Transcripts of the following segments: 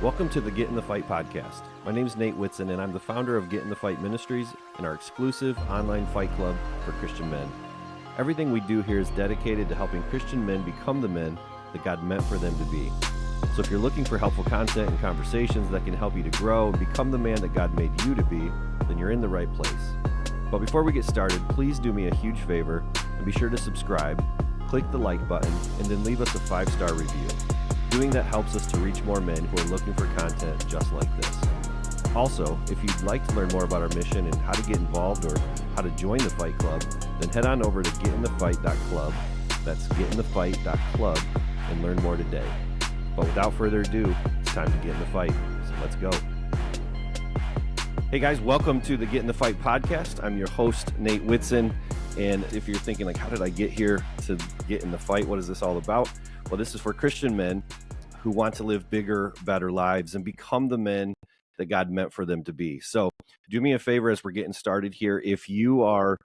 Welcome to the Get in the Fight podcast. My name is Nate Whitson, and I'm the founder of Get in the Fight Ministries and our exclusive online fight club for Christian men. Everything we do here is dedicated to helping Christian men become the men that God meant for them to be. So if you're looking for helpful content and conversations that can help you to grow and become the man that God made you to be, then you're in the right place. But before we get started, please do me a huge favor and be sure to subscribe, click the like button, and then leave us a 5-star review. Doing that helps us to reach more men who are looking for content just like this. Also, if you'd like to learn more about our mission and how to get involved or how to join the Fight Club, then head on over to getinthefight.club. That's getinthefight.club and learn more today. But without further ado, it's time to get in the fight. So let's go. Hey guys, welcome to the Get in the Fight podcast. I'm your host, Nate Whitson. And if you're thinking like, how did I get here to get in the fight? What is this all about? Well, this is for Christian men who want to live bigger, better lives and become the men that God meant for them to be. So do me a favor as we're getting started here. If you are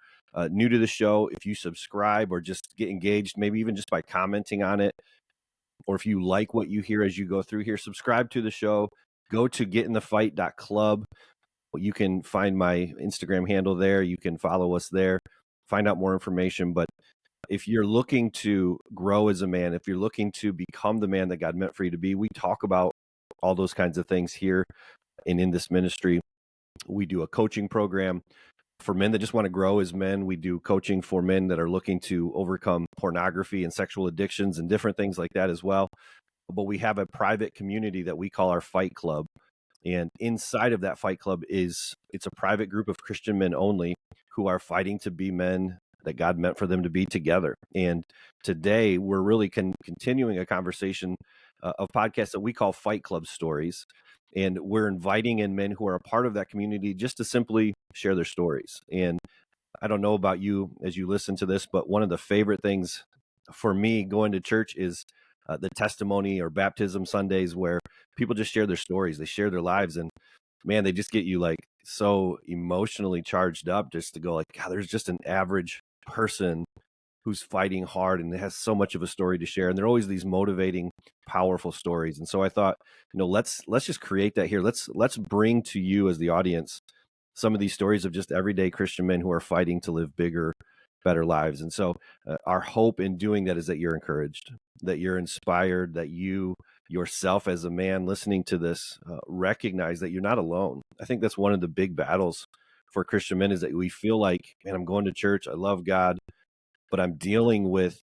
new to the show, if you subscribe or just get engaged, maybe even just by commenting on it, or if you like what you hear as you go through here, subscribe to the show. Go to getinthefight.club. You can find my Instagram handle there. You can follow us there, find out more information. But if you're looking to grow as a man, if you're looking to become the man that God meant for you to be, we talk about all those kinds of things here and in this ministry. We do a coaching program for men that just want to grow as men. We do coaching for men that are looking to overcome pornography and sexual addictions and different things like that as well. But we have a private community that we call our Fight Club. And inside of that Fight Club it's a private group of Christian men only who are fighting to be men that God meant for them to be together. And today we're really continuing a conversation of podcasts that we call Fight Club Stories. And we're inviting in men who are a part of that community just to simply share their stories. And I don't know about you as you listen to this, but one of the favorite things for me going to church is the testimony or baptism Sundays where people just share their stories, they share their lives, and man, they just get you like so emotionally charged up just to go like, God, there's just an average person who's fighting hard and has so much of a story to share. And they're always these motivating, powerful stories. And so I thought, let's just create that here. Let's bring to you as the audience some of these stories of just everyday Christian men who are fighting to live bigger, better lives. And so our hope in doing that is that you're encouraged, that you're inspired, that you yourself as a man listening to this recognize that you're not alone. I think that's one of the big battles for Christian men is that we feel like, man, I'm going to church, I love God, but I'm dealing with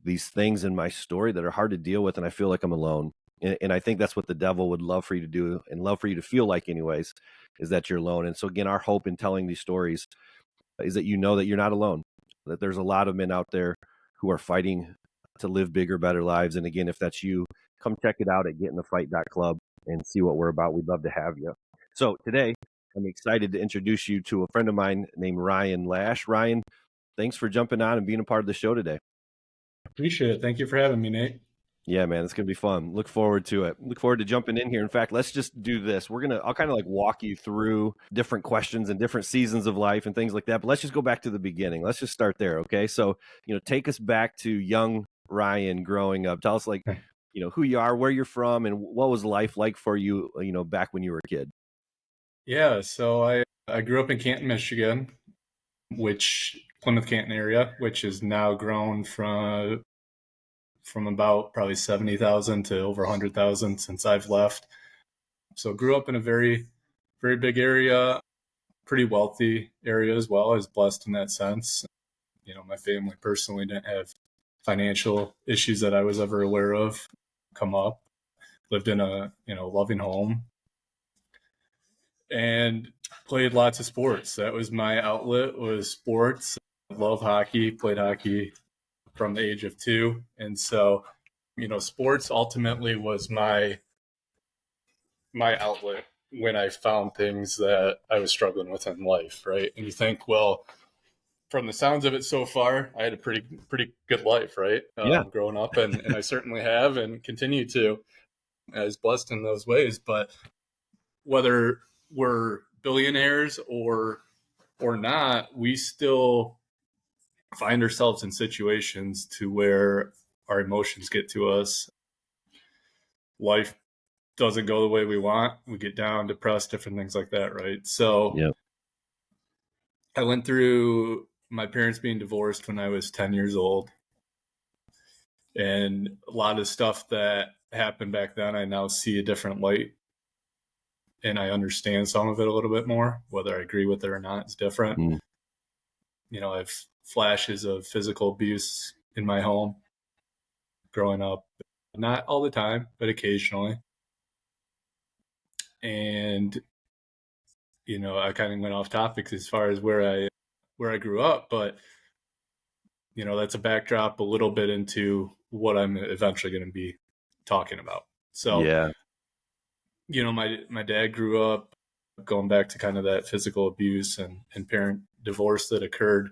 these things in my story that are hard to deal with, and I feel like I'm alone. And I think that's what the devil would love for you to do and love for you to feel like anyways, is that you're alone. And so again, our hope in telling these stories is that you know that you're not alone, that there's a lot of men out there who are fighting to live bigger, better lives. And again, if that's you, come check it out at getinthefight.club and see what we're about. We'd love to have you. So today, I'm excited to introduce you to a friend of mine named Ryan Lash. Ryan, thanks for jumping on and being a part of the show today. Appreciate it. Thank you for having me, Nate. Yeah, man, it's going to be fun. Look forward to it. Look forward to jumping in here. In fact, let's just do this. I'll kind of like walk you through different questions and different seasons of life and things like that. But let's just go back to the beginning. Let's just start there. Okay. So, take us back to young Ryan growing up. Tell us who you are, where you're from, and what was life like for you, back when you were a kid? Yeah. So I grew up in Canton, Michigan, Plymouth Canton area, which has now grown from about probably 70,000 to over 100,000 since I've left. So grew up in a very, very big area, pretty wealthy area as well. I was blessed in that sense. My family personally didn't have financial issues that I was ever aware of come up. Lived in a, loving home and played lots of sports. That was my outlet, was sports. Love hockey, played hockey from the age of 2. And so, sports ultimately was my outlet when I found things that I was struggling with in life, right? And you think, well, from the sounds of it so far, I had a pretty good life, right? Growing up, and I certainly have and continue to. I was blessed in those ways, but whether we're billionaires or not, we still find ourselves in situations to where our emotions get to us. Life doesn't go the way we want, we get down, depressed, different things like that, right? So Yeah. I went through my parents being divorced when I was 10 years old. And a lot of stuff that happened back then, I now see a different light, and I understand some of it a little bit more. Whether I agree with it or not is different. Mm. I have flashes of physical abuse in my home growing up, not all the time, but occasionally. And I kind of went off topics as far as where I grew up, but that's a backdrop a little bit into what I'm eventually going to be talking about. So, Yeah. my dad grew up going back to kind of that physical abuse and parent divorce that occurred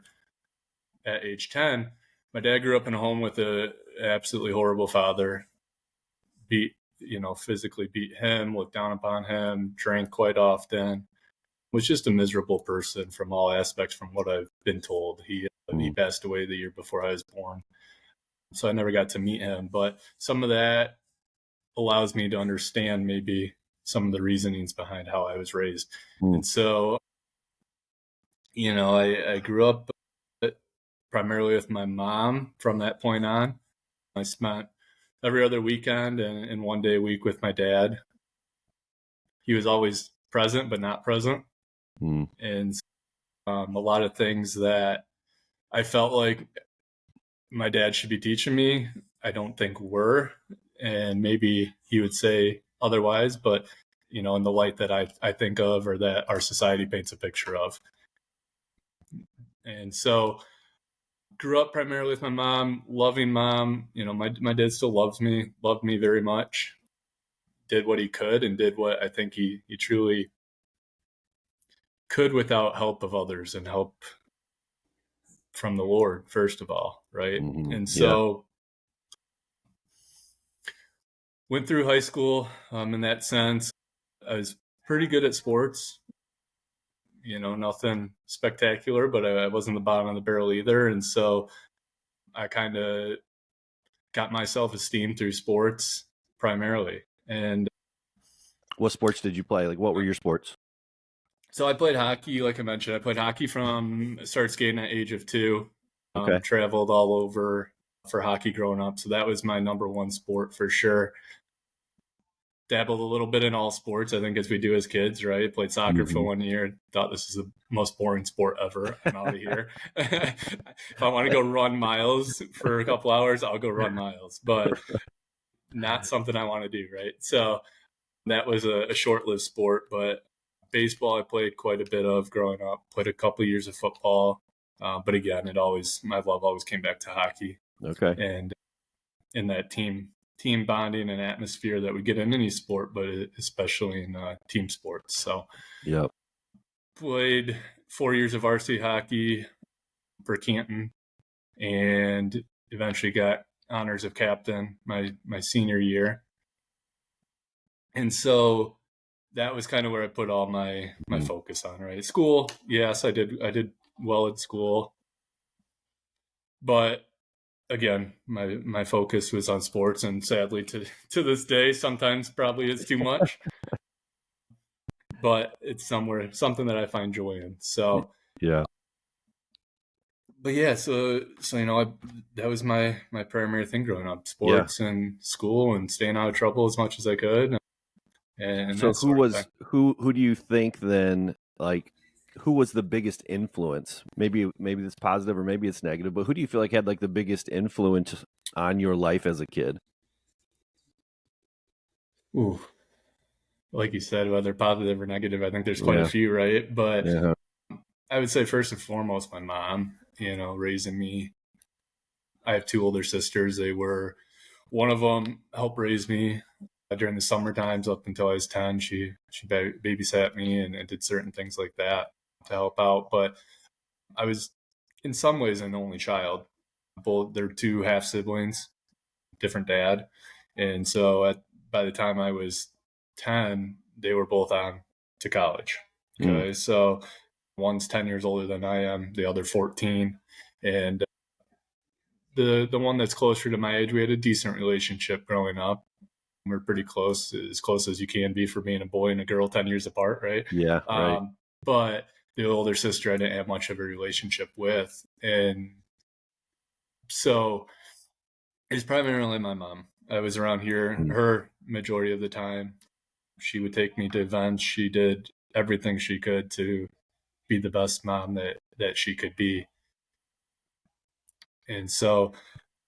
at age 10. My dad grew up in a home with a absolutely horrible father, physically beat him, looked down upon him, drank quite often, was just a miserable person from all aspects from what I've been told. He passed away the year before I was born. So I never got to meet him, but some of that allows me to understand maybe some of the reasonings behind how I was raised. And so, I grew up primarily with my mom from that point on. I spent every other weekend and one day a week with my dad. He was always present, but not present. And a lot of things that I felt like my dad should be teaching me, I don't think were. And maybe he would say otherwise, but, in the light that I think of or that our society paints a picture of. And so grew up primarily with my mom, loving mom. My dad still loved me very much, did what he could and did what I think he truly could without help of others and help from the Lord, first of all, right? Mm-hmm. And so went through high school in that sense. I was pretty good at sports, nothing spectacular, but I wasn't the bottom of the barrel either. And so I kind of got my self-esteem through sports primarily. And what sports did you play? Like, what were your sports? so I played hockey, like I mentioned. I played hockey started skating at age of 2. Okay. Traveled all over for hockey growing up. So that was my number one sport for sure. Dabbled a little bit in all sports, I think, as we do as kids, right? Played soccer for 1 year. Thought this is the most boring sport ever. I'm out of here. If I want to go run miles for a couple hours, I'll go run miles, but not something I want to do, right? So that was a short-lived sport, but baseball I played quite a bit of growing up. Played a couple years of football, but again, my love always came back to hockey. Okay. And in that team bonding and atmosphere that we get in any sport, but especially in team sports. So, played 4 years of varsity hockey for Canton, and eventually got honors of captain my senior year. And so that was kind of where I put all my focus on, right? School, yes, I did well at school, but again, my focus was on sports, and sadly to this day, sometimes probably it's too much, but it's something that I find joy in. So, but yeah, so that was my primary thing growing up: sports and school, and staying out of trouble as much as I could. And so who do you think then, like, who was the biggest influence? Maybe it's positive or maybe it's negative, but who do you feel like had like the biggest influence on your life as a kid? Ooh, like you said, whether positive or negative, I think there's quite a few, right? But I would say first and foremost, my mom, raising me. I have 2 older sisters. One of them helped raise me during the summer times up until I was 10. She babysat me and did certain things like that to help out. But I was in some ways an only child. They're 2 half siblings, different dad. And so by the time I was 10, they were both on to college. Okay. So one's 10 years older than I am, the other 14. And the one that's closer to my age, we had a decent relationship growing up. We're pretty close as you can be for being a boy and a girl 10 years apart, right? Yeah, right. But the older sister I didn't have much of a relationship with. And so it's primarily my mom. I was around here her majority of the time. She would take me to events. She did everything she could to be the best mom that she could be. And so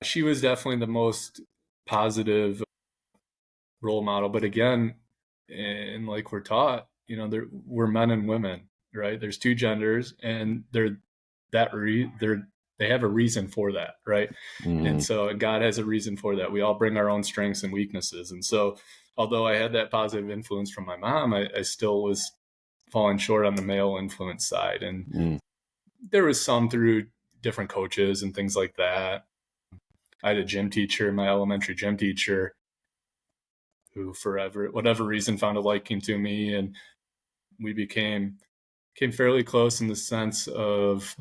she was definitely the most positive role model. But again, and like we're taught, we're men and women, right? There's two genders, and they have a reason for that, right? And so God has a reason for that. We all bring our own strengths and weaknesses. And so although I had that positive influence from my mom, I still was falling short on the male influence side. And there was some through different coaches and things like that. I had a gym teacher, my elementary gym teacher, who forever, whatever reason, found a liking to me. And we became fairly close in the sense of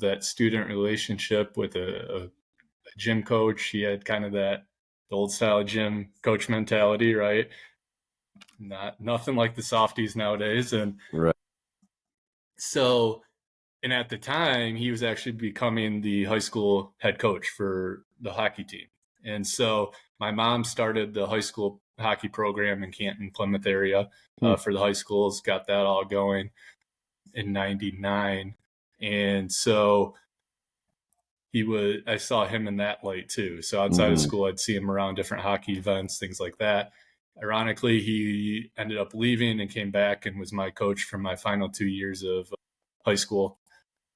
that student relationship with a gym coach. He had kind of the old style gym coach mentality, right? Nothing like the softies nowadays. And right. So, and at the time, he was actually becoming the high school head coach for the hockey team. And so my mom started the high school hockey program in Canton, Plymouth area for the high schools, got that all going in 99. And so I saw him in that light too. So outside of school, I'd see him around different hockey events, things like that. Ironically, he ended up leaving and came back and was my coach for my final 2 years of high school.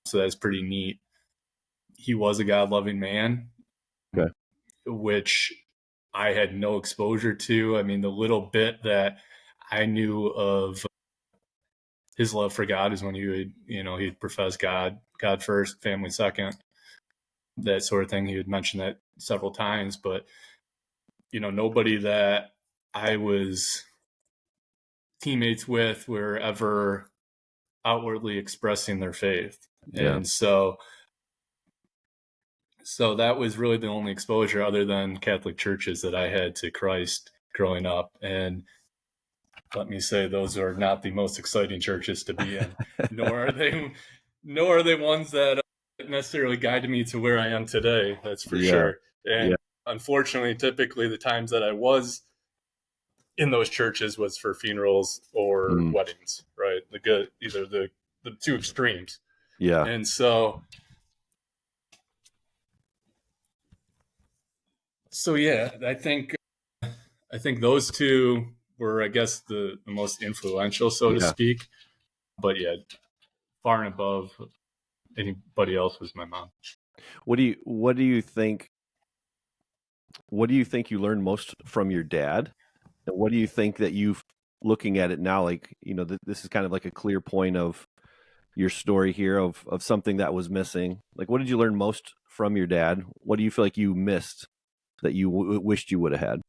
So that's pretty neat. He was a God-loving man, which I had no exposure to. I mean, the little bit that I knew of his love for God is when he would, he'd profess God first, family second, that sort of thing. He would mention that several times, but, nobody that I was teammates with were ever outwardly expressing their faith. Yeah. And so that was really the only exposure other than Catholic churches that I had to Christ growing up. And let me say, those are not the most exciting churches to be in, nor are they ones that necessarily guided me to where I am today. That's for sure. And unfortunately, typically the times that I was in those churches was for funerals or weddings, right? Either the two extremes. Yeah. And so yeah, I think those two were, I guess, the most influential, so to speak. But yeah, far and above anybody else was my mom. What do you think you learned most from your dad? And what do you think that looking at it now, like, this is kind of like a clear point of your story here of something that was missing. Like, what did you learn most from your dad? What do you feel like you missed that you wished you would have had?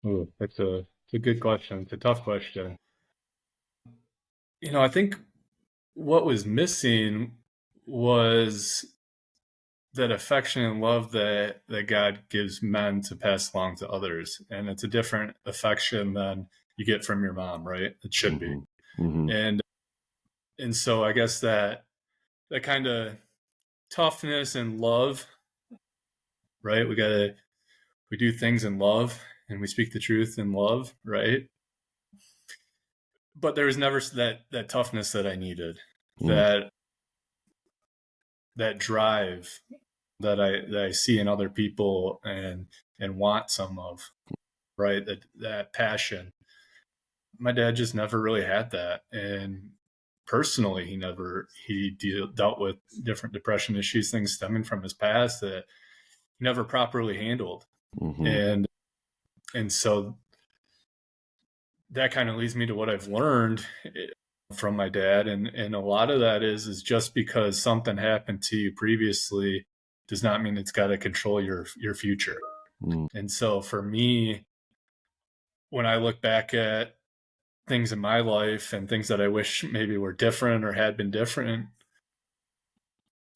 Oh, that's a good question. It's a tough question. I think what was missing was that affection and love that God gives men to pass along to others. And it's a different affection than you get from your mom, right? It should be. And so I guess that kind of toughness and love, right? We do things in love and we speak the truth in love, right? But there was never that toughness that I needed, that drive that I see in other people and want some of, right? That passion. My dad just never really had that. And personally, he dealt with different depression issues, things stemming from his past that he never properly handled. And so that kind of leads me to what I've learned from my dad. And a lot of that is just because something happened to you previously does not mean it's got to control your future. And so for me, when I look back at things in my life and things that I wish maybe were different or had been different,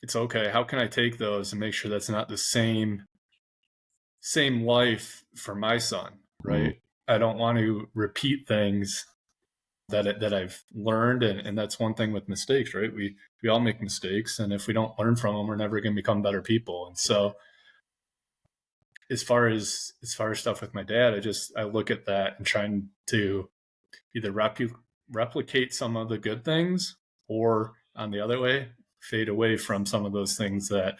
it's okay. How can I take those and make sure that's not the same life for my son, Mm. right? I don't want to repeat things that I've learned, and that's one thing with mistakes, right? We all make mistakes, and if we don't learn from them, we're never going to become better people. And so, as far as stuff with my dad, I look at that and trying to either replicate some of the good things, or on the other way, fade away from some of those things that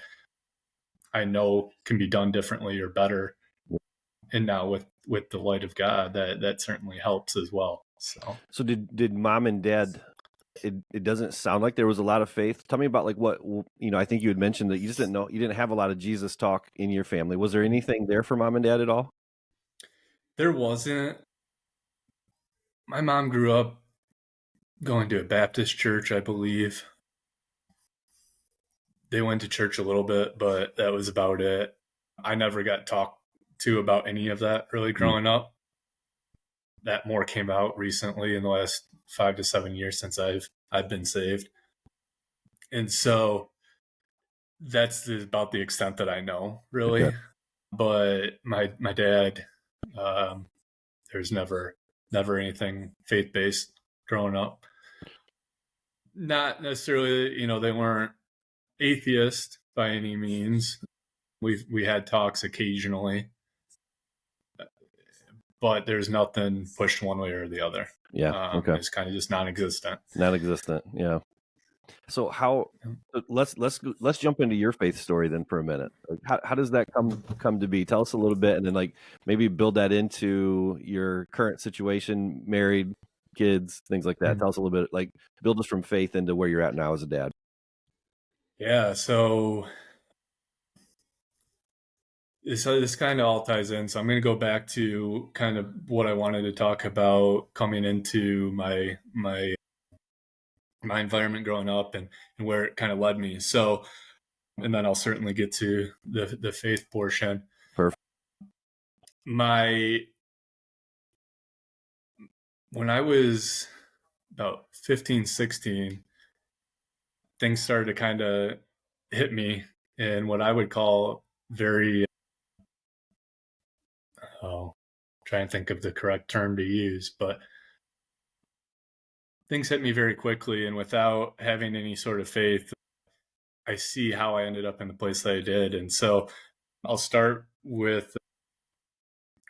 I know can be done differently or better. And now with the light of God, that certainly helps as well. So did mom and dad, it doesn't sound like there was a lot of faith. Tell me about like what, I think you had mentioned that you just didn't know, you didn't have a lot of Jesus talk in your family. Was there anything there for mom and dad at all? There wasn't. My mom grew up going to a Baptist church, I believe. They went to church a little bit, but that was about it. I never got talked to about any of that really growing up. That more came out recently in the last 5 to 7 years since I've been saved. And so that's about the extent that I know, really. Okay. But my dad, there's never anything faith based growing up. Not necessarily, they weren't atheist by any means. We had talks occasionally, but there's nothing pushed one way or the other. Yeah. Okay. It's kind of just non-existent. Non-existent. Yeah. So let's jump into your faith story then for a minute. Like how does that come to be? Tell us a little bit, and then like maybe build that into your current situation, married, kids, things like that. Mm-hmm. Tell us a little bit, like build us from faith into where you're at now as a dad. Yeah. So this kind of all ties in. So I'm going to go back to kind of what I wanted to talk about coming into my environment growing up, and where it kind of led me. So, and then I'll certainly get to the faith portion. Perfect. When I was about 15, 16, things started to kind of hit me in what I would call very, try and think of the correct term to use, but things hit me very quickly, and without having any sort of faith, I see how I ended up in the place that I did. And so I'll start with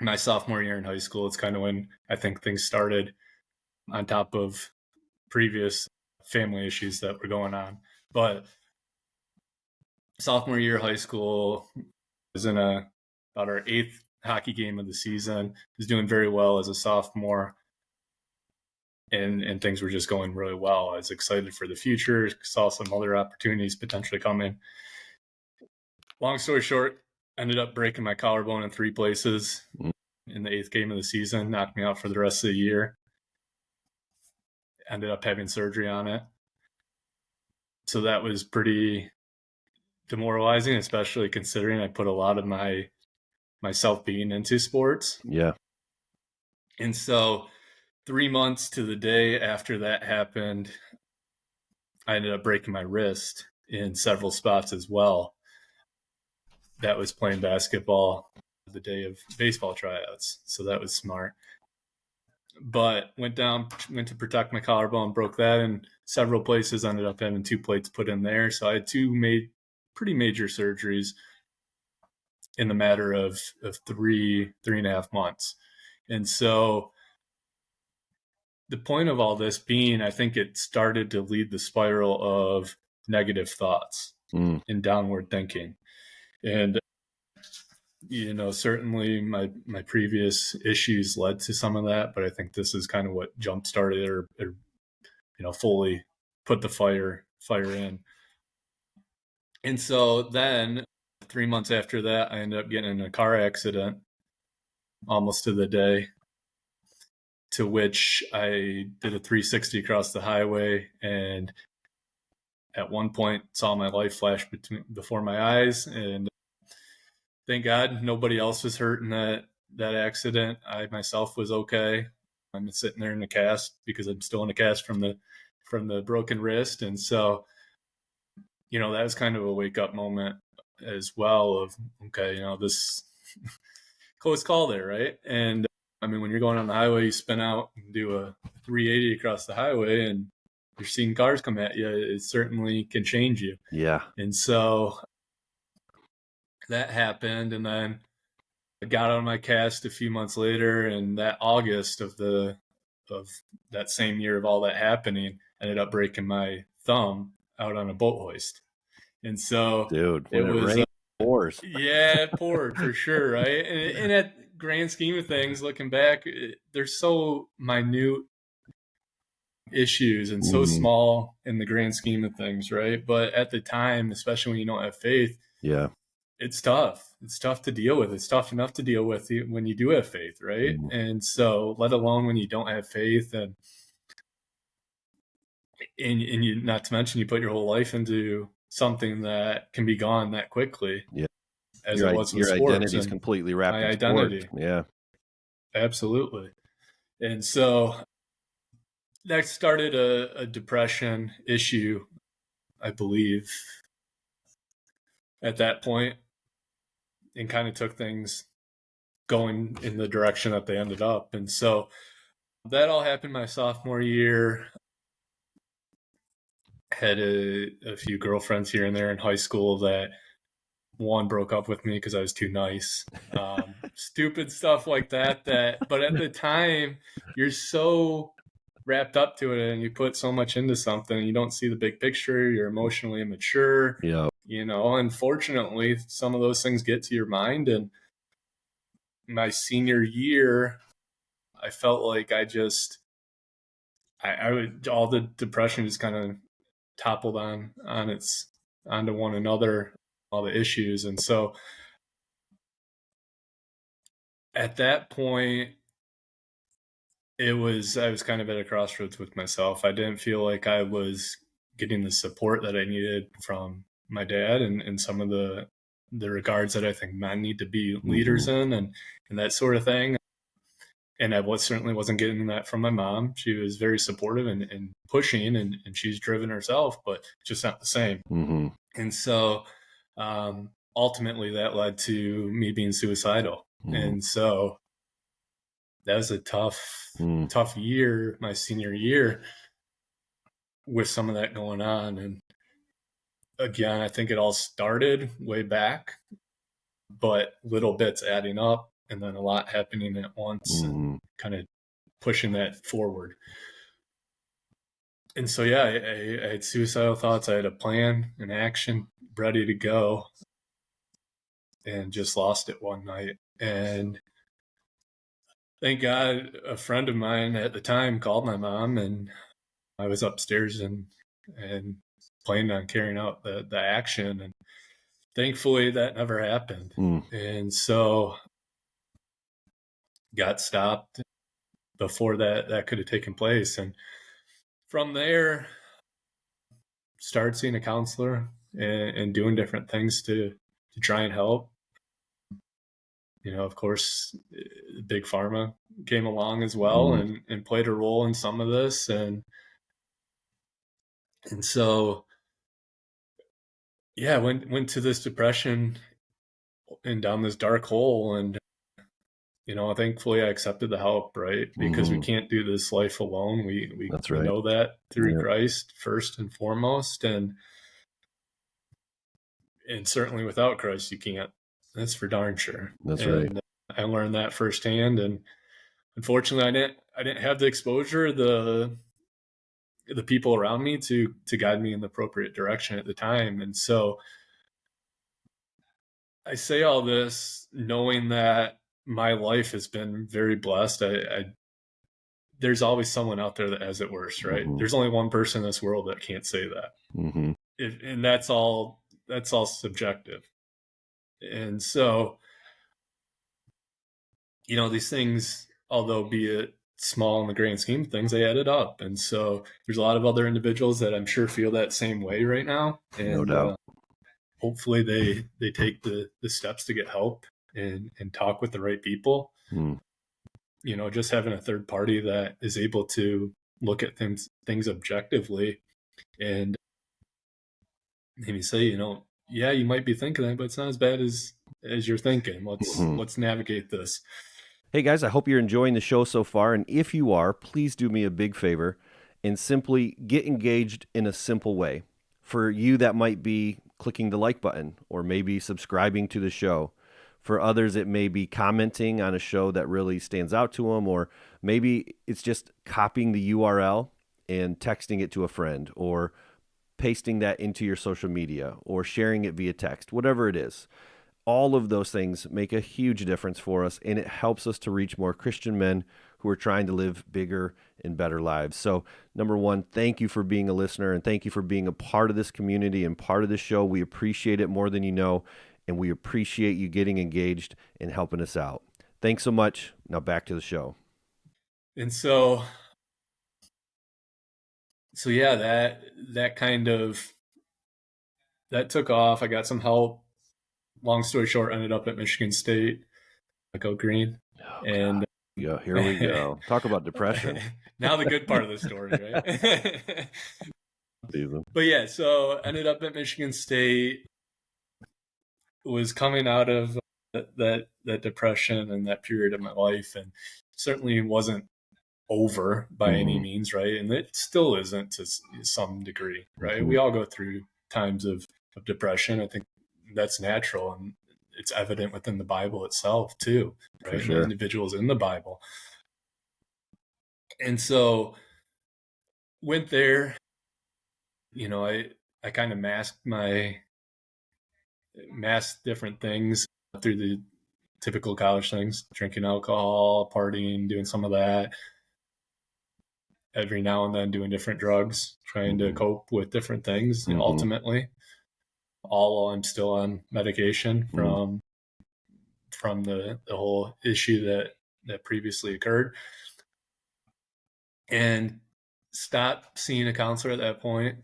my sophomore year in high school. It's kind of when I think things started, on top of previous family issues that were going on. But sophomore year of high school, was in about our 8th hockey game of the season. Was doing very well as a sophomore, and things were just going really well. I was excited for the future, saw some other opportunities potentially coming. Long story short, ended up breaking my collarbone in 3 places in the 8th game of the season, knocked me out for the rest of the year. Ended up having surgery on it. So that was pretty demoralizing, especially considering I put a lot of myself being into sports. Yeah. And so 3 months to the day after that happened, I ended up breaking my wrist in several spots as well. That was playing basketball the day of baseball tryouts. So that was smart. But went to protect my collarbone, broke that in several places, ended up having 2 plates put in there. So I had 2 pretty major surgeries in the matter of 3.5 months. And so the point of all this being, I think it started to lead the spiral of negative thoughts and downward thinking. And certainly my previous issues led to some of that, but I think this is kind of what jump started or fully put the fire in. And so then 3 months after that, I ended up getting in a car accident almost to the day, to which I did a 360 across the highway, and at one point saw my life flash before my eyes. And thank God nobody else was hurt in that accident. I myself was okay. I'm sitting there in a cast because I'm still in a cast from the broken wrist. And so that was kind of a wake up moment as well of, okay, this close call there, right? And I mean, when you're going on the highway, you spin out and do a 380 across the highway and you're seeing cars come at you, it certainly can change you. Yeah. And so that happened. And then I got out of my cast a few months later, and that August of that same year of all that happening, I ended up breaking my thumb out on a boat hoist. And so Dude, it when it was, rains, it pours. yeah, it poured for sure, right? And at grand scheme of things, looking back, they're so minute issues and so small in the grand scheme of things, right? But at the time, especially when you don't have faith, Yeah. it's tough. It's tough to deal with. It's tough enough to deal with when you do have faith, right? And so, let alone when you don't have faith, and you, not to mention, you put your whole life into something that can be gone that quickly. Yeah. As it was with your sports, identity is completely wrapped my in identity. sports. Yeah. Absolutely. And so that started a depression issue, I believe, at that point, and kind of took things going in the direction that they ended up. And so that all happened my sophomore year. Had a few girlfriends here and there in high school that one broke up with me because I was too nice. Stupid stuff like that. But at the time, you're so wrapped up to it and you put so much into something and you don't see the big picture. You're emotionally immature. Yeah. Unfortunately, some of those things get to your mind. And my senior year, I felt like I would, all the depression just kind of toppled onto one another, all the issues. And so at that point, I was kind of at a crossroads with myself. I didn't feel like I was getting the support that I needed from my dad and some of the regards that I think men need to be leaders in and that sort of thing. And I certainly wasn't getting that from my mom. She was very supportive and pushing, and she's driven herself, but just not the same. And so ultimately that led to me being suicidal. And so that was a tough year, my senior year, with some of that going on. And again, I think it all started way back, but little bits adding up and then a lot happening at once and kind of pushing that forward. And so, yeah, I had suicidal thoughts. I had a plan, an action ready to go, and just lost it one night. And thank God a friend of mine at the time called my mom, and I was upstairs and planned on carrying out the action. And thankfully that never happened. And so got stopped before that could have taken place. And from there, started seeing a counselor and doing different things to try and help. Of course, big pharma came along as well and played a role in some of this. And so, yeah, went to this depression and down this dark hole. And, thankfully I accepted the help, right? Because we can't do this life alone. We know that through Christ first and foremost. And certainly without Christ, you can't. That's for darn sure. That's right. I learned that firsthand. And unfortunately, I didn't have the exposure, the people around me to guide me in the appropriate direction at the time. And so I say all this knowing that my life has been very blessed. There's always someone out there that has it worse, right? There's only one person in this world that can't say that. And that's all subjective. And so, these things, although be it small in the grand scheme of things, they added up. And so there's a lot of other individuals that I'm sure feel that same way right now. And no doubt. Hopefully they take the steps to get help and talk with the right people. Just having a third party that is able to look at things objectively and maybe say, yeah, you might be thinking that, but it's not as bad as you're thinking. Let's navigate this. Hey guys, I hope you're enjoying the show so far. And if you are, please do me a big favor and simply get engaged in a simple way. For you, that might be clicking the like button or maybe subscribing to the show. For others, it may be commenting on a show that really stands out to them, or maybe it's just copying the URL and texting it to a friend, or pasting that into your social media, or sharing it via text, whatever it is. All of those things make a huge difference for us, and it helps us to reach more Christian men who are trying to live bigger and better lives. So, number one, thank you for being a listener, and thank you for being a part of this community and part of this show. We appreciate it more than you know, and we appreciate you getting engaged and helping us out. Thanks so much. Now back to the show. And so yeah, that kind of that took off. I got some help. Long story short, ended up at Michigan State. I go green. Oh, And yeah, here we go. Talk about depression. Now the good part of the story, right? Season. But yeah, so ended up at Michigan State. Was coming out of that depression and that period of my life, and certainly wasn't over by any means, right? And it still isn't to some degree, right? We all go through times of depression. I think that's natural, and it's evident within the Bible itself too, right? For sure. The individuals in the Bible. And so went there, I kind of masked different things through the typical college things, drinking alcohol, partying, doing some of that. Every now and then doing different drugs, trying to cope with different things. And ultimately, all while I'm still on medication from the whole issue that previously occurred. And stopped seeing a counselor at that point.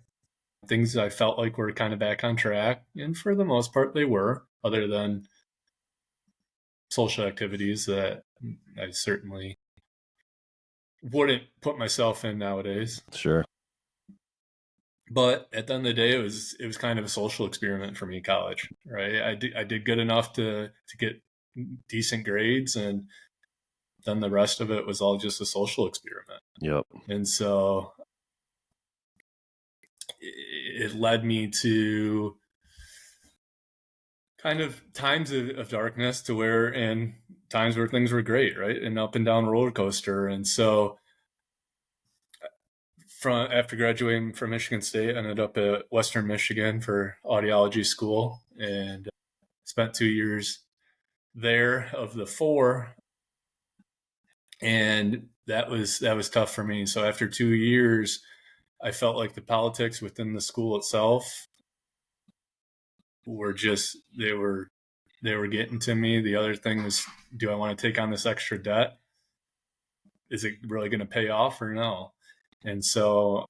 Things I felt like were kind of back on track. And for the most part, they were, other than social activities that I certainly wouldn't put myself in nowadays. Sure. But at the end of the day, it was kind of a social experiment for me, college, right? I did good enough to get decent grades, and then the rest of it was all just a social experiment. Yep. And so it led me to kind of times of darkness and times where things were great, right? An up and down roller coaster. And so after graduating from Michigan State, I ended up at Western Michigan for audiology school, and spent 2 years there of the 4. And that was tough for me. So after 2 years, I felt like the politics within the school itself were just, they were getting to me. The other thing was, do I want to take on this extra debt? Is it really going to pay off or no? And so,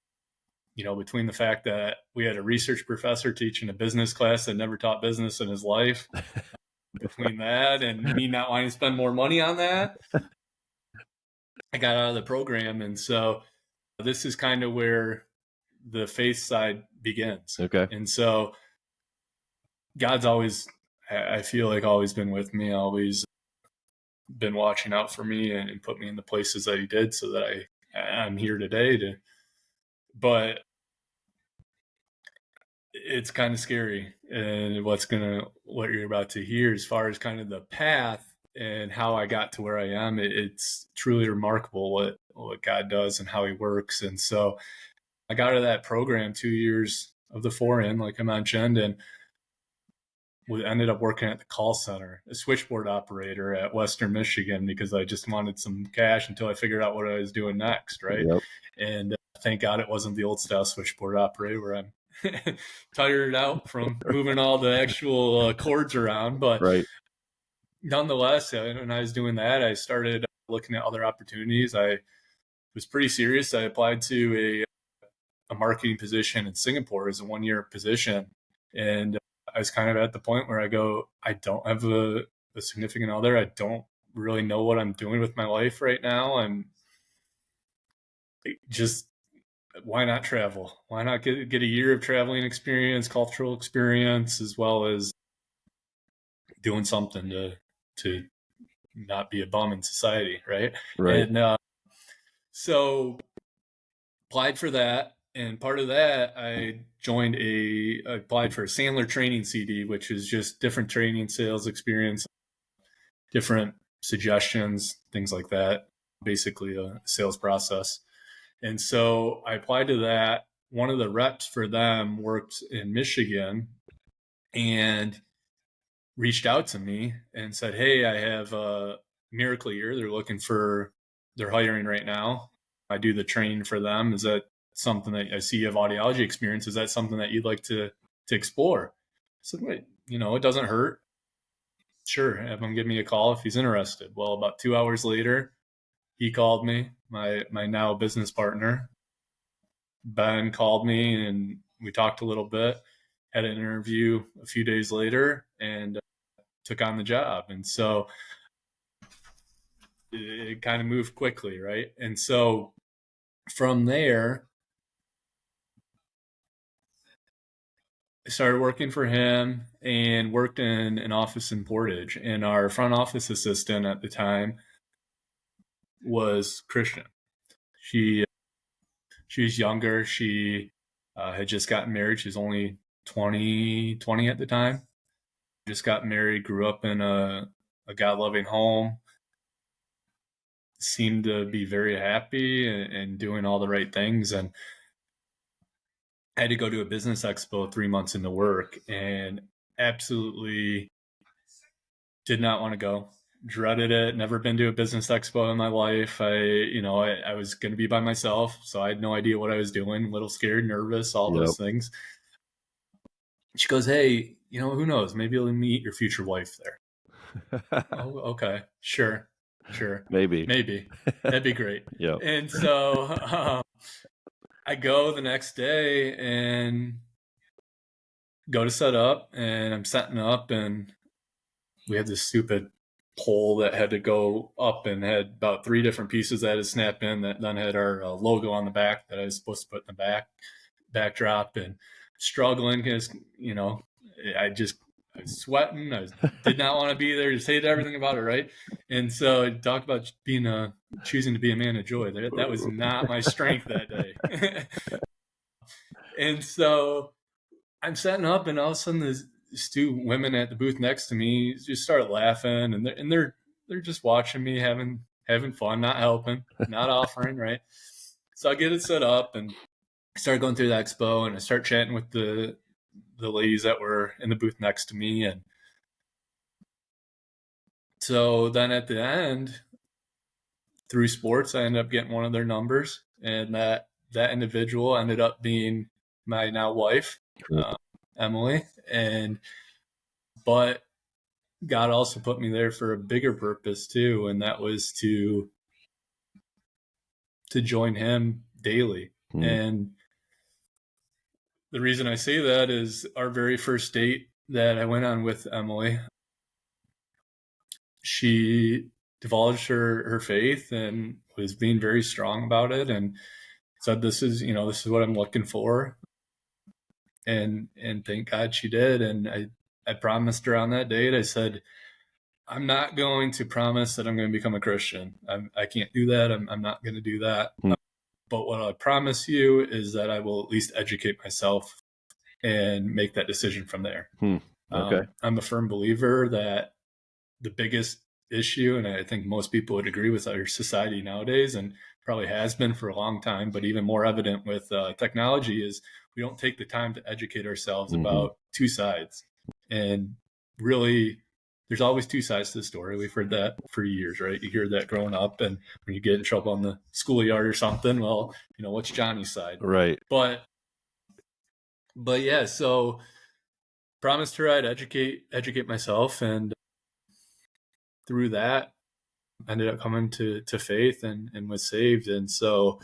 between the fact that we had a research professor teaching a business class that never taught business in his life, between that and me not wanting to spend more money on that, I got out of the program. And so this is kind of where the faith side begins. Okay. And so God's always, I feel like, always been with me, always been watching out for me and put me in the places that he did, so that I'm here today but it's kind of scary, and what you're about to hear as far as kind of the path and how I got to where I am. It's truly remarkable what God does and how he works. And so I got out of that program 2 years of the 4 in, like I mentioned, and we ended up working at the call center, a switchboard operator at Western Michigan, because I just wanted some cash until I figured out what I was doing next, right? Yep. And thank God it wasn't the old style switchboard operator where I'm tired out from moving all the actual cords around. But right. Nonetheless, when I was doing that, I started looking at other opportunities. I was pretty serious. I applied to a marketing position in Singapore as a 1-year position. And I was kind of at the point where I go, I don't have a significant other. I don't really know what I'm doing with my life right now. I'm just why not travel? Why not get a year of traveling experience, cultural experience, as well as doing something to not be a bum in society, right? Right. And so applied for that, and part of that I applied for a Sandler training CD, which is just different training, sales experience, different suggestions, things like that. Basically, a sales process. And so I applied to that. One of the reps for them worked in Michigan and reached out to me and said, "Hey, I have a Miracle Year. They're hiring right now. I do the training for them. Is that something that I see you have audiology experience? Is that something that you'd like to explore?" I said, "Wait, it doesn't hurt. Sure, have him give me a call if he's interested." Well, about 2 hours later, he called me, my now business partner. Ben called me and we talked a little bit, had an interview a few days later, and took on the job. And so it kind of moved quickly, right? And so from there, I started working for him and worked in an office in Portage. And our front office assistant at the time was Christian. She's younger. She had just gotten married. She was only 20 at the time. Just got married, grew up in a God-loving home, seemed to be very happy and doing all the right things. And I had to go to a business expo 3 months into work and absolutely did not want to go. Dreaded it. Never been to a business expo in my life. I was going to be by myself, so I had no idea what I was doing. A little scared, nervous, all those things. She goes, "Hey, who knows? Maybe you'll meet your future wife there." Oh, okay, sure. Maybe that'd be great. Yeah. And so I go the next day and go to set up, and I'm setting up, and we had this stupid pole that had to go up and had about 3 different pieces that had to snap in that then had our logo on the back that I was supposed to put in the backdrop, and struggling because I was sweating. Did not want to be there. Just hated everything about it, right? And so talk about choosing to be a man of joy. That was not my strength that day. And so I'm setting up, and all of a sudden, these 2 women at the booth next to me just start laughing, and they're just watching me having fun, not helping, not offering, right? So I get it set up and start going through the expo, and I start chatting with the ladies that were in the booth next to me. And so then at the end, through sports, I ended up getting one of their numbers, and that individual ended up being my now wife, Emily. But God also put me there for a bigger purpose too, and that was to join him daily. And the reason I say that is our very first date that I went on with Emily, she divulged her faith and was being very strong about it, and said, this is what I'm looking for. And thank God she did. And I promised her on that date, I said, I'm not going to promise that I'm going to become a Christian. I can't do that. I'm not going to do that. But what I promise you is that I will at least educate myself and make that decision from there. Okay. I'm a firm believer that the biggest issue, and I think most people would agree with our society nowadays, and probably has been for a long time, but even more evident with technology, is we don't take the time to educate ourselves about 2 sides. And really, there's always 2 sides to the story. We've heard that for years, right? You hear that growing up, and when you get in trouble on the schoolyard or something, well, what's Johnny's side? Right. But yeah, so promised her I'd educate myself, and through that, ended up coming to faith and was saved. And so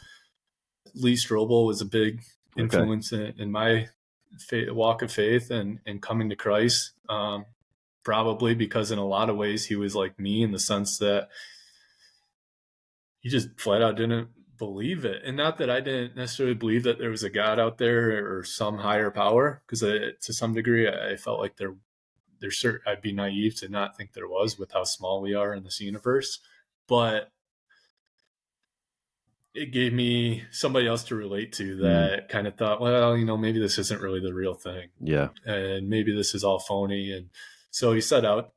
Lee Strobel was a big influence in my walk of faith and coming to Christ. Probably because in a lot of ways he was like me, in the sense that he just flat out didn't believe it. And not that I didn't necessarily believe that there was a God out there or some higher power, because to some degree I felt like there's certain, I'd be naive to not think there was with how small we are in this universe. But it gave me somebody else to relate to that kind of thought, well, maybe this isn't really the real thing. Yeah. And maybe this is all phony. And so he set out,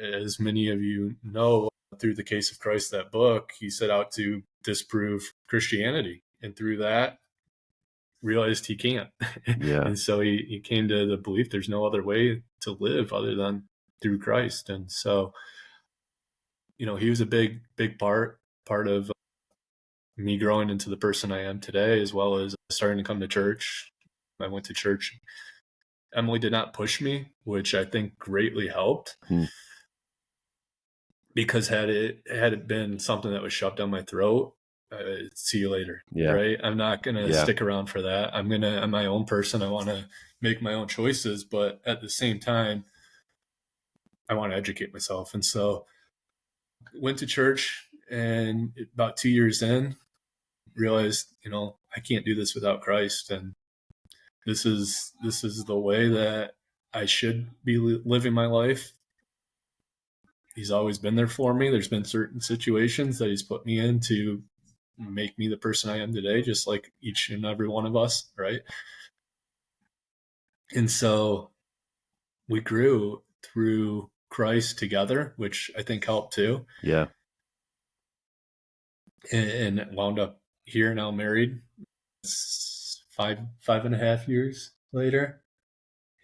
as many of you know, through the Case of Christ, that book, he set out to disprove Christianity. And through that, realized he can't. Yeah. And so he came to the belief there's no other way to live other than through Christ. And so, he was a big part of me growing into the person I am today, as well as starting to come to church. I went to church. Emily did not push me, which I think greatly helped. Because had it been something that was shoved down my throat, see you later. Yeah. Right. I'm not going to stick around for that. I'm my own person. I want to make my own choices, but at the same time, I want to educate myself. And so went to church, and about 2 years in, realized, I can't do this without Christ. And this is the way that I should be living my life. He's always been there for me. There's been certain situations that he's put me in to make me the person I am today, just like each and every one of us, right? And so we grew through Christ together, which I think helped too. Yeah. And wound up here now married. It's 5.5 years later.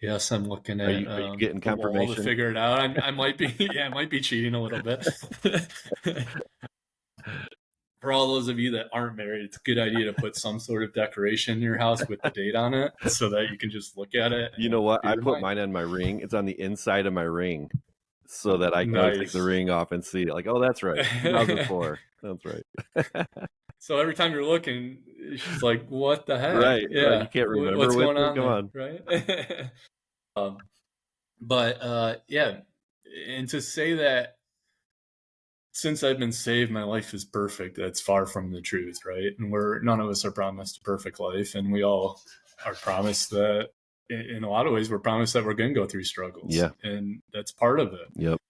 Yes, I'm looking at. Are you getting confirmation to figure it out? I might be. Yeah, I might be cheating a little bit. For all those of you that aren't married, it's a good idea to put some sort of decoration in your house with the date on it, so that you can just look at it. You know what? I put mine on my ring. It's on the inside of my ring, so that I can always take the ring off and see it. Like, oh, that's right, 2004. That's right. So every time you're looking, she's like, "What the heck?" Right. Yeah. Right. You can't remember what's going on. Come on. Right. But yeah, and to say that since I've been saved, my life is perfect, that's far from the truth, right? And none of us are promised a perfect life, and we all are promised that. In a lot of ways, we're promised that we're going to go through struggles. Yeah. And that's part of it. Yep.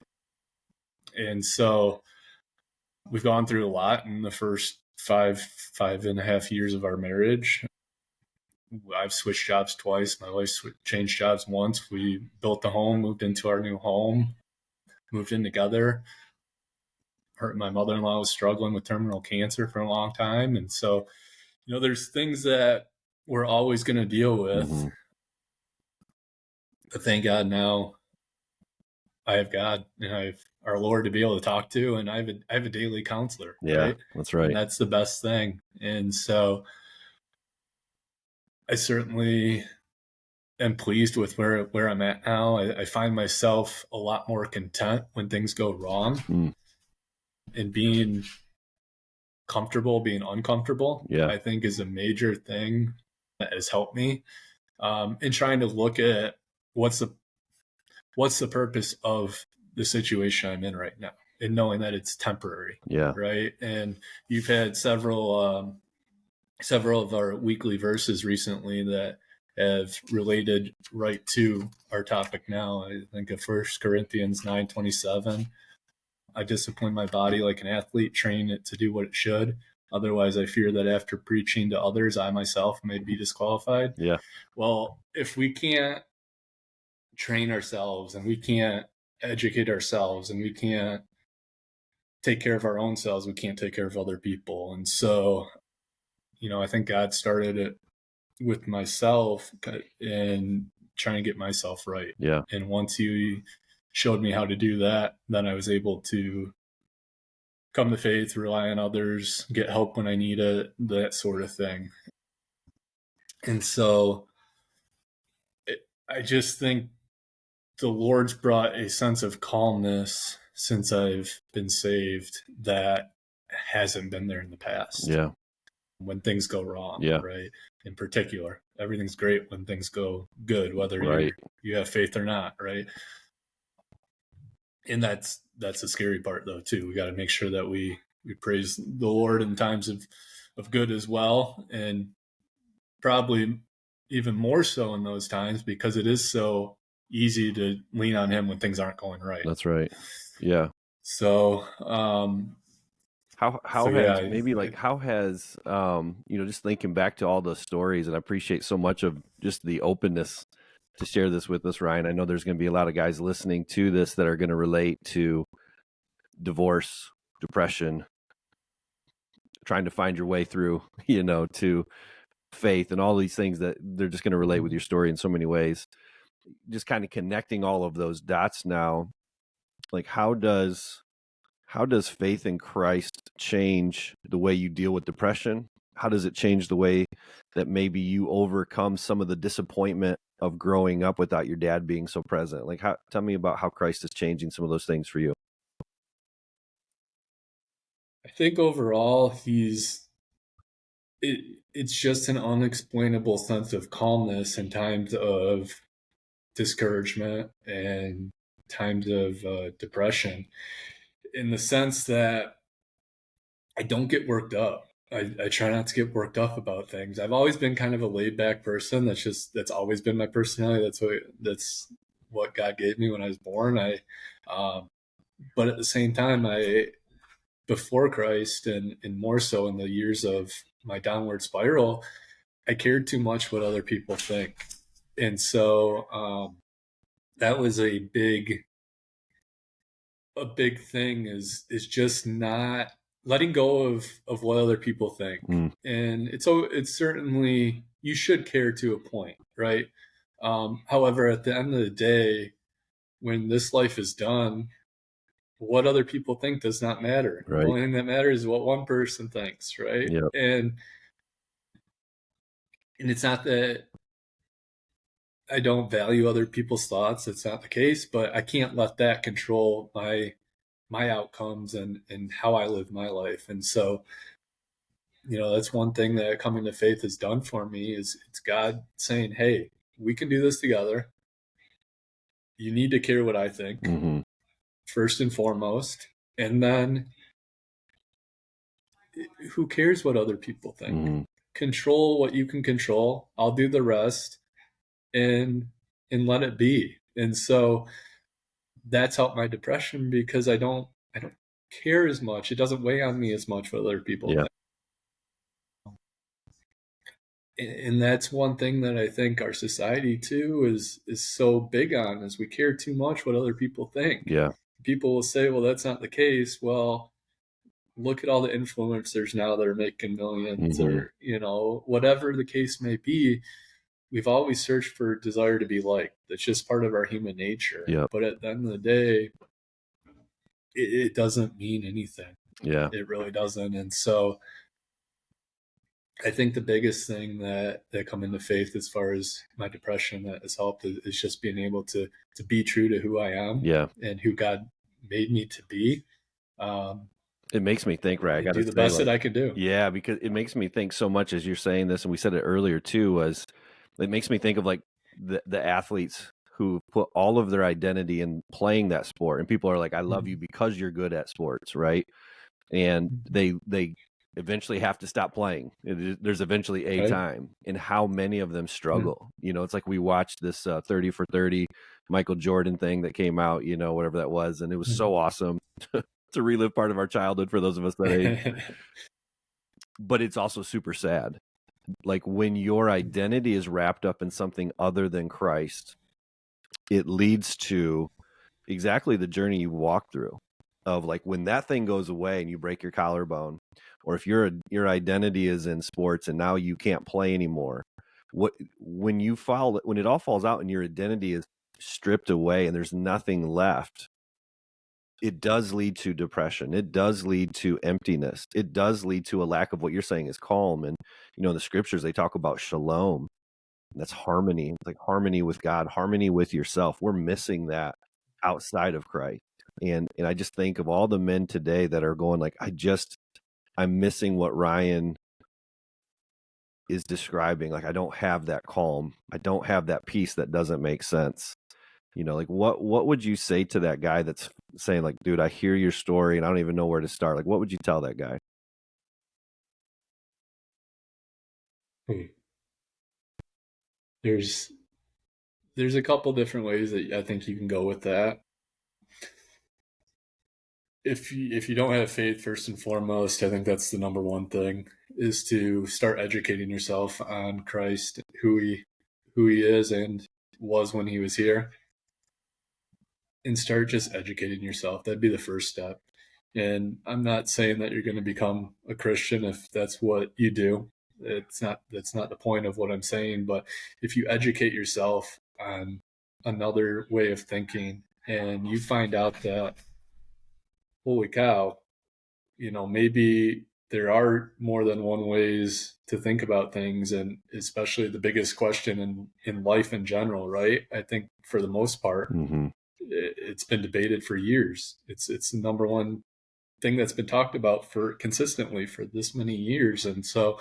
And so we've gone through a lot in the first 5.5 years of our marriage. I've switched jobs twice. My wife changed jobs once. We built the home, moved into our new home, moved in together. My mother-in-law was struggling with terminal cancer for a long time. And so, there's things that we're always going to deal with. Mm-hmm. But thank God now I have God, and I have our Lord to be able to talk to, and I have a daily counselor. Yeah, right? That's right. And that's the best thing. And so I certainly am pleased with where I'm at now. I find myself a lot more content when things go wrong, and being comfortable, being uncomfortable, I think is a major thing that has helped me in trying to look at what's the purpose of the situation I'm in right now, and knowing that it's temporary. Yeah. Right. And you've had several of our weekly verses recently that have related right to our topic now. I think of 1 Corinthians 9:27. I discipline my body like an athlete, train it to do what it should. Otherwise, I fear that after preaching to others, I myself may be disqualified. Yeah. Well, if we can't train ourselves, and we can't educate ourselves, and we can't take care of our own selves, we can't take care of other people. And so, I think God started it with myself and trying to get myself right. Yeah. And once you showed me how to do that, then I was able to come to faith, rely on others, get help when I need it, that sort of thing. And so I just think the Lord's brought a sense of calmness since I've been saved that hasn't been there in the past. Yeah. When things go wrong, Yeah. right? In particular, everything's great when things go good, whether you have faith or not, right? And that's the scary part, though, too. We got to make sure that we we praise the Lord in times of good as well, and probably even more so in those times because it is so easy to lean on him when things aren't going right. That's right. Yeah. So, How so has yeah, maybe like how has just thinking back to all those stories, and I appreciate so much of just the openness to share this with us, Ryan. I know there's going to be a lot of guys listening to this that are going to relate to divorce, depression, trying to find your way through, to faith and all these things that they're just going to relate with your story in so many ways. Just kind of connecting all of those dots now, like how does faith in Christ change the way you deal with depression? How does it change the way that maybe you overcome some of the disappointment of growing up without your dad being so present? Like, tell me about how Christ is changing some of those things for you. I think overall it's just an unexplainable sense of calmness in times of discouragement and times of depression, in the sense that I don't get worked up. I try not to get worked up about things. I've always been kind of a laid back person. That's always been my personality. That's what God gave me when I was born. But at the same time, before Christ and more so in the years of my downward spiral, I cared too much what other people think. And so that was a big thing is just not letting go of what other people think. And it's certainly, you should care to a point, right? However, at the end of the day, when this life is done, what other people think does not matter. Right. The only thing that matters is what one person thinks, right? Yep. And it's not that I don't value other people's thoughts. It's not the case, but I can't let that control my outcomes and how I live my life. And so, that's one thing that coming to faith has done for me is it's God saying, hey, we can do this together. You need to care what I think first and foremost. And then who cares what other people think? Control what you can control. I'll do the rest and let it be. And so that's helped my depression because I don't care as much. It doesn't weigh on me as much what other people think. And that's one thing that I think our society too is so big on, is we care too much what other people think. Yeah. People will say, well, that's not the case. Well, look at all the influencers now that are making millions or, whatever the case may be. We've always searched for desire to be liked. That's just part of our human nature. Yep. But at the end of the day, it doesn't mean anything. Yeah. It really doesn't. And so I think the biggest thing that come into faith as far as my depression that has helped is just being able to be true to who I am and who God made me to be. It makes me think, right? I got to do the best that I can do. Yeah, because it makes me think so much as you're saying this, and we said it earlier too, was it makes me think of like the athletes who put all of their identity in playing that sport, and people are like, I love you because you're good at sports, right? And they eventually have to stop playing. There's eventually a time, and how many of them struggle. It's like we watched this 30 for 30 Michael Jordan thing that came out, whatever that was, and it was so awesome to relive part of our childhood for those of us that age. But it's also super sad. Like when your identity is wrapped up in something other than Christ, it leads to exactly the journey you walk through of like when that thing goes away and you break your collarbone, or if your identity is in sports and now you can't play anymore, when it all falls out and your identity is stripped away and there's nothing left, it does lead to depression. It does lead to emptiness. It does lead to a lack of what you're saying is calm. And, in the scriptures, they talk about shalom. That's harmony. It's like harmony with God, harmony with yourself. We're missing that outside of Christ. And I just think of all the men today that are going like, I'm missing what Ryan is describing. Like, I don't have that calm. I don't have that peace that doesn't make sense. Like what would you say to that guy that's saying like, dude, I hear your story and I don't even know where to start? Like, what would you tell that guy? There's a couple different ways that I think you can go with that. If you don't have faith, first and foremost, I think that's the number one thing, is to start educating yourself on Christ, who he is and was when he was here, and start just educating yourself. That'd be the first step. And I'm not saying that you're going to become a Christian if that's what you do. That's not the point of what I'm saying. But if you educate yourself on another way of thinking, and you find out that, holy cow, maybe there are more than one ways to think about things, and especially the biggest question in life in general, right? I think for the most part, it's been debated for years. It's the number one thing that's been talked about for consistently for this many years. And so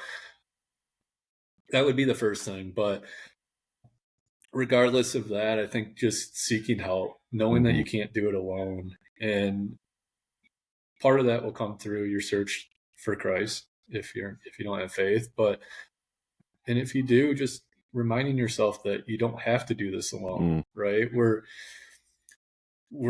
that would be the first thing. But regardless of that, I think just seeking help, knowing that you can't do it alone. And part of that will come through your search for Christ if you don't have faith. And if you do, just reminding yourself that you don't have to do this alone, right? We're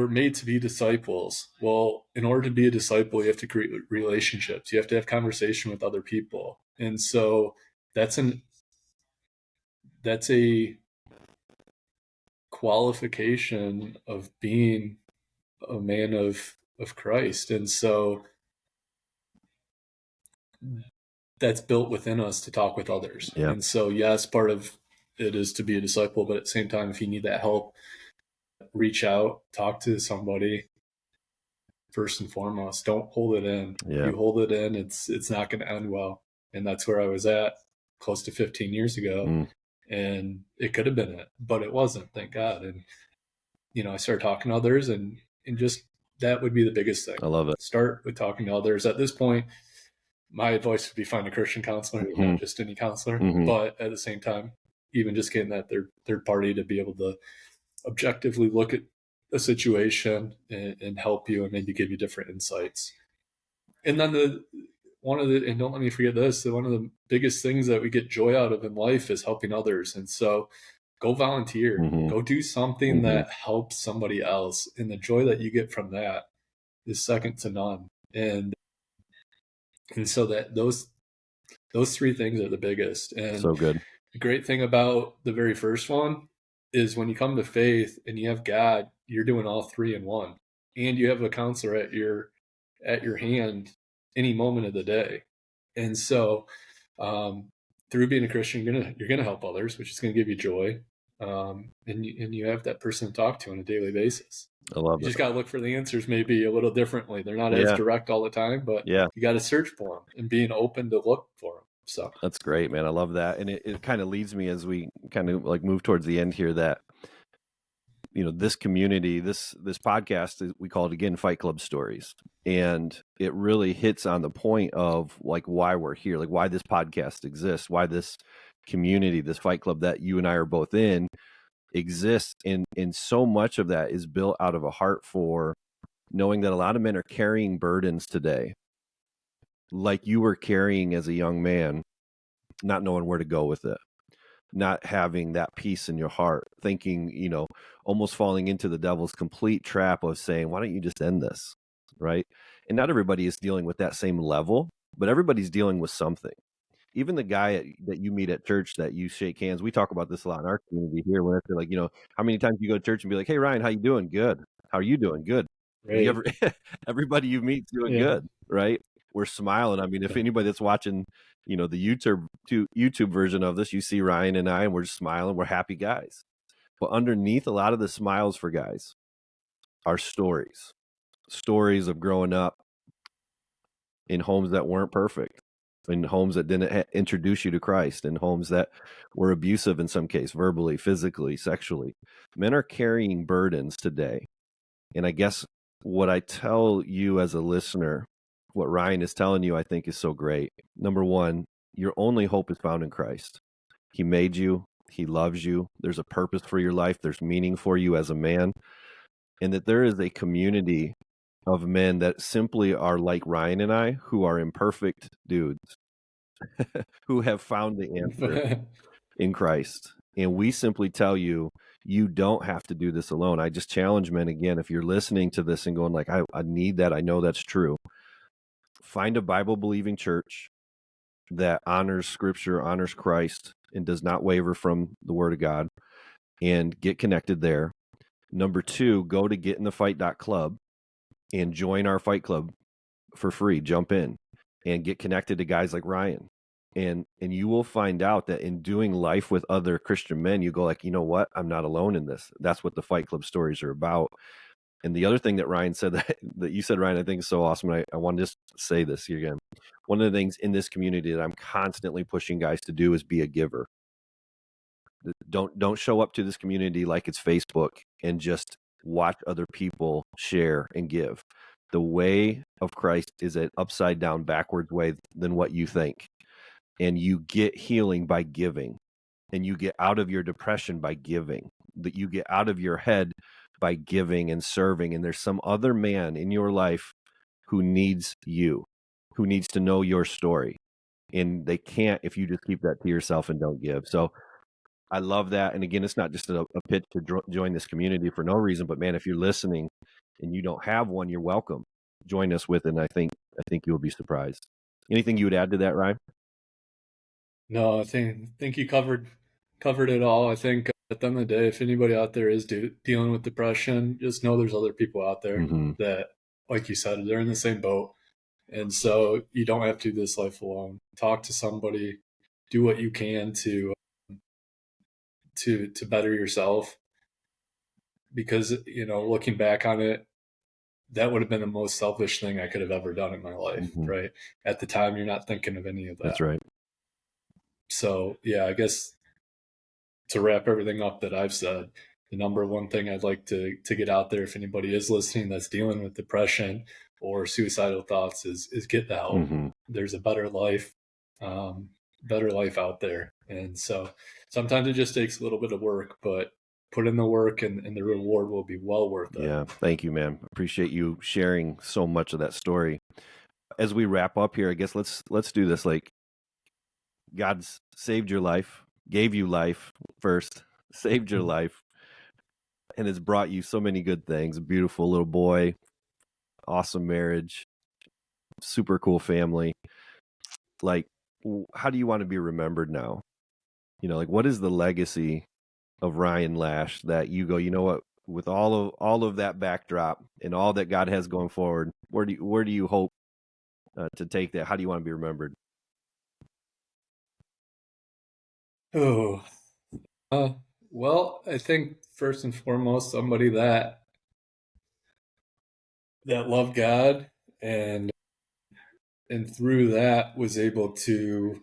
made to be disciples. Well, in order to be a disciple, you have to create relationships. You have to have conversation with other people. And so that's a qualification of being a man of Christ. And so that's built within us to talk with others. Yeah. And so, yes, part of it is to be a disciple, but at the same time, if you need that help, reach out, talk to somebody. First and foremost, don't hold it in. Yeah. You hold it in, it's not going to end well. And that's where I was at close to 15 years ago. And it could have been it, but it wasn't, thank God. And, I started talking to others, and just that would be the biggest thing. I love it. Start with talking to others. At this point, my advice would be find a Christian counselor, not just any counselor. But at the same time, even just getting that third party to be able to objectively look at a situation and help you and maybe give you different insights. And then and don't let me forget this, one of the biggest things that we get joy out of in life is helping others. And so go volunteer, go do something that helps somebody else. And the joy that you get from that is second to none. And so that those three things are the biggest. And so good. The great thing about the very first one is when you come to faith and you have God, you're doing all three in one, and you have a counselor at your hand any moment of the day. And so through being a Christian, you're gonna help others, which is going to give you joy, and you have that person to talk to on a daily basis. I love it. You just got to look for the answers maybe a little differently. They're not as direct all the time, but you got to search for them and being open to look for them. So that's great, man. I love that. And it kind of leads me as we kind of like move towards the end here that, this community, this podcast, we call it again, Fight Club Stories. And it really hits on the point of like why we're here, like why this podcast exists, why this community, this Fight Club that you and I are both in exists. And so much of that is built out of a heart for knowing that a lot of men are carrying burdens today, like you were carrying as a young man, not knowing where to go with it, not having that peace in your heart, thinking, almost falling into the devil's complete trap of saying, why don't you just end this? Right. And not everybody is dealing with that same level, but everybody's dealing with something. Even the guy that you meet at church that you shake hands, we talk about this a lot in our community here, where they're like, how many times you go to church and be like, hey, Ryan, how you doing? Good. How are you doing? Good. right. Everybody you meet's doing good. Right. We're smiling. I mean, if anybody that's watching, the YouTube version of this, you see Ryan and I, and we're just smiling. We're happy guys. But underneath a lot of the smiles for guys are stories of growing up in homes that weren't perfect, in homes that didn't introduce you to Christ, in homes that were abusive in some case, verbally, physically, sexually. Men are carrying burdens today. And I guess what I tell you as a listener, what Ryan is telling you, I think is so great. Number one, your only hope is found in Christ. He made you. He loves you. There's a purpose for your life. There's meaning for you as a man. And that there is a community of men that simply are like Ryan and I, who are imperfect dudes, who have found the answer in Christ. And we simply tell you, you don't have to do this alone. I just challenge men again, if you're listening to this and going like, I need that. I know that's true. Find a Bible believing church that honors Scripture, honors Christ, and does not waver from the Word of God, and get connected there. Number 2, go to getinthefight.club and join our fight club for free. Jump in and get connected to guys like Ryan. And you will find out that in doing life with other Christian men, you go like, you know what? I'm not alone in this. That's what the Fight Club stories are about. And the other thing that Ryan said that you said, Ryan, I think is so awesome. And I want to just say this here again. One of the things in this community that I'm constantly pushing guys to do is be a giver. Don't show up to this community like it's Facebook and just watch other people share and give. The way of Christ is an upside down, backwards way than what you think. And you get healing by giving, and you get out of your depression by giving, that you get out of your head by giving and serving. And there's some other man in your life who needs you, who needs to know your story, and they can't if you just keep that to yourself and don't give. So I love that. And again, it's not just a pitch to join this community for no reason, but man, if you're listening and you don't have one, you're welcome. Join us with it. And I think you'll be surprised. Anything you would add to that, Ryan? No, I think you covered it all. I think at the end of the day, if anybody out there is dealing with depression, just know there's other people out there that, like you said, they're in the same boat. And so you don't have to do this life alone. Talk to somebody, do what you can to better yourself. Because, looking back on it, that would have been the most selfish thing I could have ever done in my life, right? At the time, you're not thinking of any of that. That's right. So, yeah, I guess to wrap everything up that I've said, the number one thing I'd like to get out there, if anybody is listening that's dealing with depression or suicidal thoughts, is get the help. There's a better life out there. And so sometimes it just takes a little bit of work, but put in the work and the reward will be well worth it. Yeah. Thank you, man. Appreciate you sharing so much of that story. As we wrap up here, I guess let's do this. Like, God's saved your life, gave you life first, saved your life, and has brought you so many good things. A beautiful little boy, awesome marriage, super cool family. Like, how do you want to be remembered now? Like, what is the legacy of Ryan Lash that you go, you know what, with all of that backdrop and all that God has going forward, where do you hope to take that? How do you want to be remembered? Oh, well, I think first and foremost, somebody that loved God and through that was able to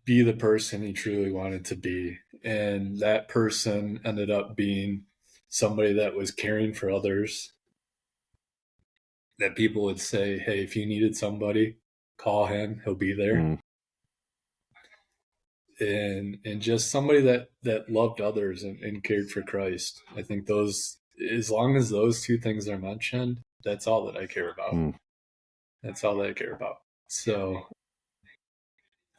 be the person he truly wanted to be. And that person ended up being somebody that was caring for others, that people would say, hey, if you needed somebody, call him, he'll be there. And just somebody that loved others and cared for Christ. I think those, as long as those two things are mentioned, that's all that I care about. That's all that I care about. So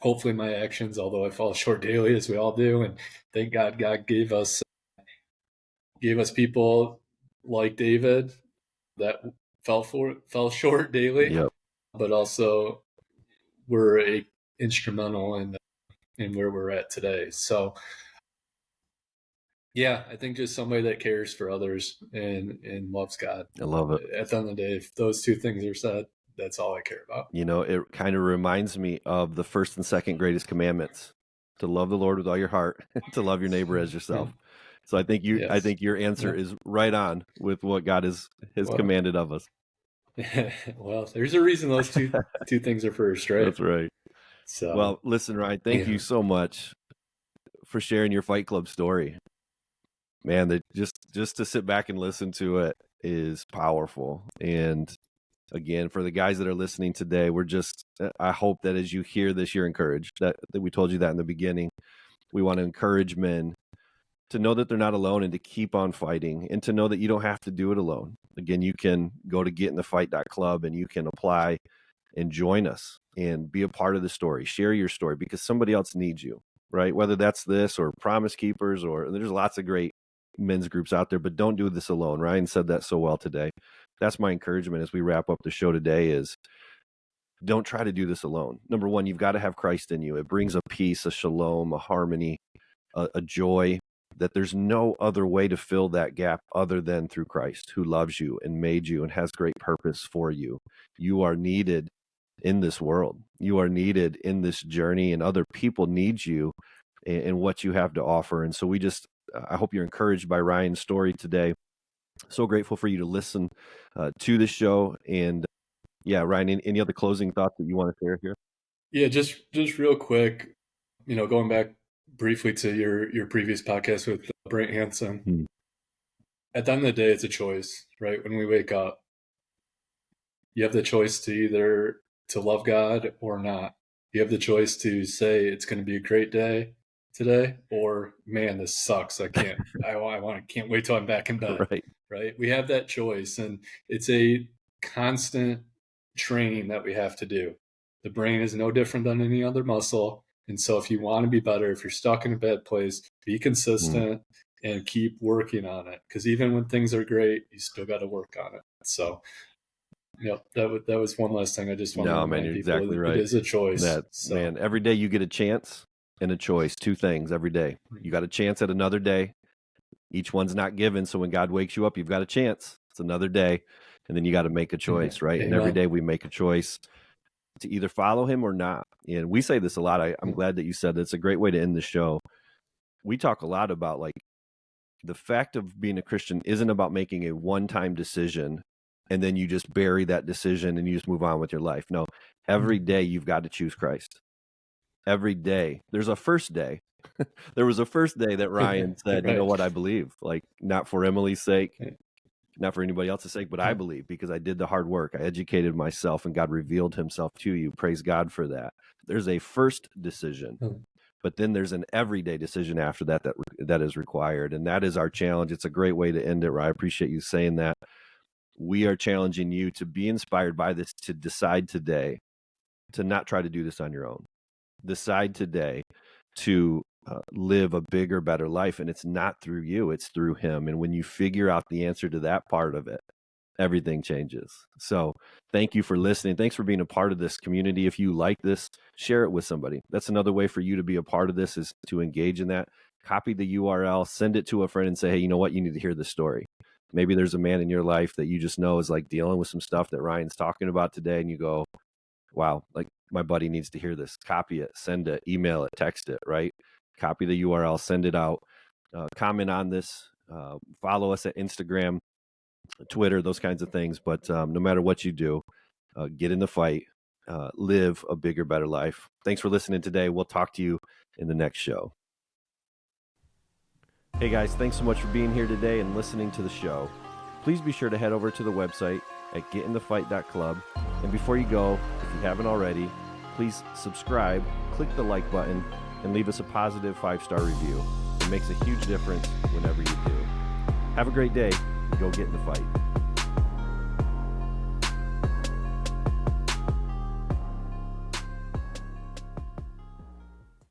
hopefully my actions, although I fall short daily, as we all do, and thank God gave us people like David that fell short daily, but also were instrumental in where we're at today. So yeah, I think just somebody that cares for others and loves God. I love it. At the end of the day, if those two things are said, that's all I care about. It kind of reminds me of the first and second greatest commandments: to love the Lord with all your heart, to love your neighbor as yourself. So I think your answer is right on with what God has commanded of us. Well, there's a reason those two things are first, right? That's right. So, well, listen, Ryan, thank you so much for sharing your Fight Club story. Man, just to sit back and listen to it is powerful. And again, for the guys that are listening today, I hope that as you hear this, you're encouraged, that we told you that in the beginning. We want to encourage men to know that they're not alone and to keep on fighting, and to know that you don't have to do it alone. Again, you can go to getinthefight.club and you can apply and join us and be a part of the story. Share your story because somebody else needs you, right? Whether that's this or Promise Keepers, or there's lots of great men's groups out there, but don't do this alone. Ryan said that so well today. That's my encouragement as we wrap up the show today is don't try to do this alone. Number one, you've got to have Christ in you. It brings a peace, a shalom, a harmony, a joy that there's no other way to fill that gap other than through Christ, who loves you and made you and has great purpose for you. You are needed in this world. You are needed in this journey, and other people need you and what you have to offer. And so I hope you're encouraged by Ryan's story today. So grateful for you to listen to the show. And Ryan, any other closing thoughts that you want to share here? Yeah, just real quick, going back briefly to your previous podcast with Brent Hansen. At the end of the day, it's a choice, right? When we wake up, you have the choice to either to love God or not. You have the choice to say it's going to be a great day today, or man, this sucks. I can't. Can't wait till I'm back in bed. Right? We have that choice, and it's a constant training that we have to do. The brain is no different than any other muscle. And so if you want to be better, if you're stuck in a bad place, be consistent and keep working on it. Because even when things are great, you still got to work on it. So, that was one last thing I just want to remind people. Exactly right. It is a choice. Man, every day you get a chance and a choice. Two things every day. You got a chance at another day. Each one's not given. So when God wakes you up, you've got a chance. It's another day. And then you got to make a choice, right? Amen. And every day we make a choice to either follow him or not. And we say this a lot. I'm glad that you said that. It's a great way to end the show. We talk a lot about like the fact of being a Christian isn't about making a one-time decision and then you just bury that decision and you just move on with your life. No, every day you've got to choose Christ. Every day. There's a first day. There was a first day that Ryan said, You know what, I believe, like not for Emily's sake, not for anybody else's sake, but I believe because I did the hard work. I educated myself and God revealed himself to you. Praise God for that. There's a first decision, but then there's an everyday decision after that is required. And that is our challenge. It's a great way to end it, Ryan. I appreciate you saying that. We are challenging you to be inspired by this, to decide today to not try to do this on your own. Decide today to live a bigger, better life. And it's not through you, it's through him. And when you figure out the answer to that part of it, everything changes. So thank you for listening. Thanks for being a part of this community. If you like this, share it with somebody. That's another way for you to be a part of this, is to engage in that. Copy the URL, send it to a friend and say, hey, you know what? You need to hear this story. Maybe there's a man in your life that you just know is like dealing with some stuff that Ryan's talking about today. And you go, wow, like my buddy needs to hear this. Copy it, send it, email it, text it, right? Copy the URL, send it out, comment on this, follow us at Instagram, Twitter, those kinds of things. But no matter what you do, get in the fight, live a bigger, better life. Thanks for listening today. We'll talk to you in the next show. Hey guys, thanks so much for being here today and listening to the show. Please be sure to head over to the website at getinthefight.club. And before you go, if you haven't already, please subscribe, click the like button, and leave us a positive 5-star review. It makes a huge difference whenever you do. Have a great day. Go get in the fight.